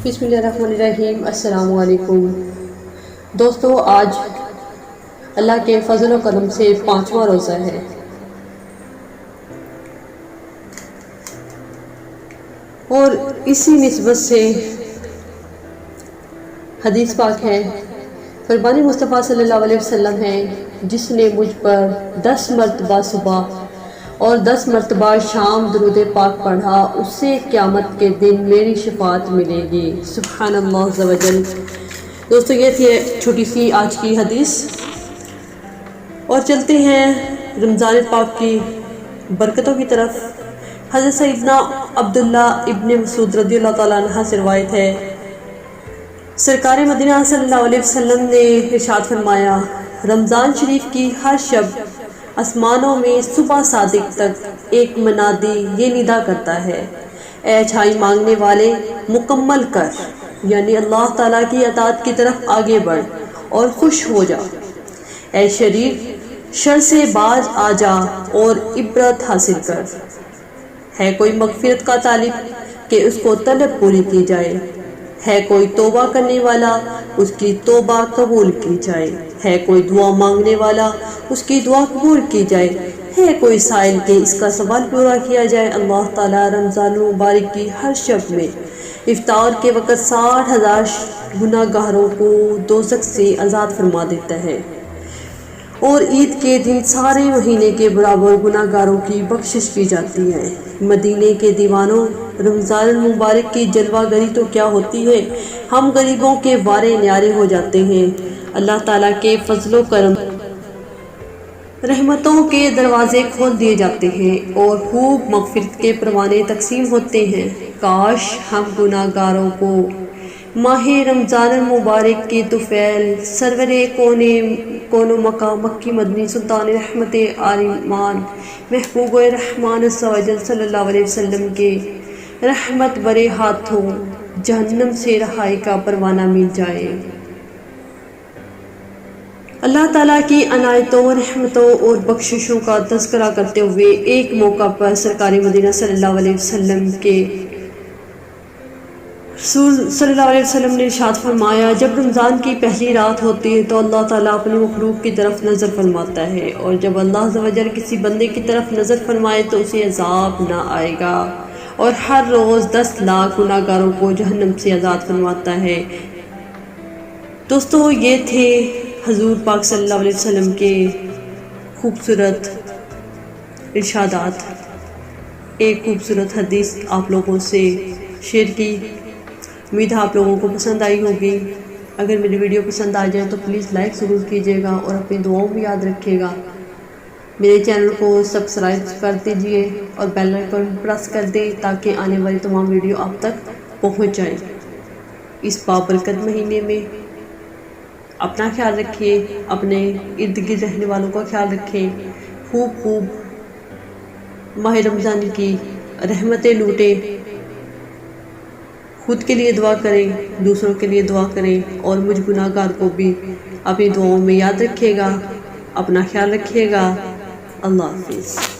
बिस्मिल्लाहिर्रहमानिर्रहीम। अस्सलाम वालेकुम दोस्तों, आज अल्लाह के फजल व करम से 5वां रोज़ा है और इसी निस्बत से हदीस पाक है, फरमानी मुस्तफ़ा सल्लल्लाहु अलैहि वसल्लम है, जिसने मुझ पर 10 मरतबा सुबह और 10 मरतबा शाम दुरूद पाक पढ़ा, उससे क़यामत के दिन मेरी शफाअत मिलेगी। सुब्हानल्लाह अज़्ज़ा वजल। दोस्तों, ये थी छोटी सी आज की हदीस और चलते हैं रमज़ान पाक की बरकतों की तरफ। हज़रत सैयदना अब्दुल्ला इब्न मसूद रज़ियल्लाहु तआला अन्हु से रिवायत है, सरकार मदीना सल्लल्लाहु अलैहि वसल्लम ने इरशाद फरमाया, रमज़ान शरीफ की हर शब आसमानों में सुबह सादिक तक एक मनादी ये निदा करता है, ए अच्छाई मांगने वाले मुकम्मल कर, यानी अल्लाह ताला की अताअत की तरफ आगे बढ़ और खुश हो जा। ए शरीर शर से बाज आ जा और इबरत हासिल कर। है कोई मगफिरत का तालिब कि उसको तलब पूरी की जाए, है कोई तौबा करने वाला उसकी तौबा कबूल की जाए, है कोई दुआ मांगने वाला उसकी दुआ कबूल की जाए, है कोई साइल के इसका सवाल पूरा किया जाए। अल्लाह ताला रमज़ान मुबारक की हर शब में इफ्तार के वक़्त 60,000 गुनाहगारों को दोज़ख से आज़ाद फरमा देता है और ईद के दिन सारे महीने के बराबर गुनाहगारों की बख्शिश की जाती है। मदीने के दीवानों, रमज़ान मुबारक की जलवागरी तो क्या होती है, हम गरीबों के वारे न्यारे हो जाते हैं। अल्लाह ताला के फजलो करम रहमतों के दरवाजे खोल दिए जाते हैं और खूब मग़फ़िरत के परवाने तकसीम होते हैं। काश हम गुनाहगारों को माहे रमज़ान मुबारक के तुफ़ैल सरवरे कोनो मकाम मक्की मदनी सुल्तान रहमत आलिमान महबूब रहमान सल्लल्लाहु अलैहि वसल्लम के रहमत बरे हाथों जहन्नम से रहाई का परवाना मिल जाए। अल्लाह ताला की अनायतों, रहमतों और बख्शिशों का तज़किरा करते हुए एक मौका पर सरकारी मदीना सल्लल्लाहु अलैहि वसल्लम ने इरशाद फरमाया, जब रमज़ान की पहली रात होती है तो अल्लाह ताला अपनी मखलूक की तरफ नज़र फरमाता है, और जब अल्लाह अज़्ज़ा वजल किसी बंदे की तरफ नज़र फरमाए तो उसे अज़ाब ना आएगा, और हर रोज़ 10 लाख गुनाहगारों को जहन्नम से आज़ाद फरमाता है। दोस्तों, ये थे हजूर पाक सल्लल्लाहु अलैहि वसल्लम के खूबसूरत इरशादात। एक खूबसूरत हदीस आप लोगों से शेयर की। उम्मीद है आप लोगों को पसंद आई होगी। अगर मेरी वीडियो पसंद आ जाए तो प्लीज़ लाइक ज़रूर कीजिएगा और अपनी दुआओं में याद रखिएगा। मेरे चैनल को सब्सक्राइब कर दीजिए और बेल आइकन प्रेस कर दें ताकि आने वाली तमाम वीडियो आप तक पहुंच जाए। इस बाबरकत महीने में अपना ख्याल रखिए, अपने इर्द गिर्द रहने वालों का ख्याल रखें, खूब माह रमज़ान की रहमतें लूटें, खुद के लिए दुआ करें, दूसरों के लिए दुआ करें और मुझ गुनाहगार को भी अपनी दुआओं में याद रखिएगा। अपना ख्याल रखिएगा। अल्लाह हाफ़िज़।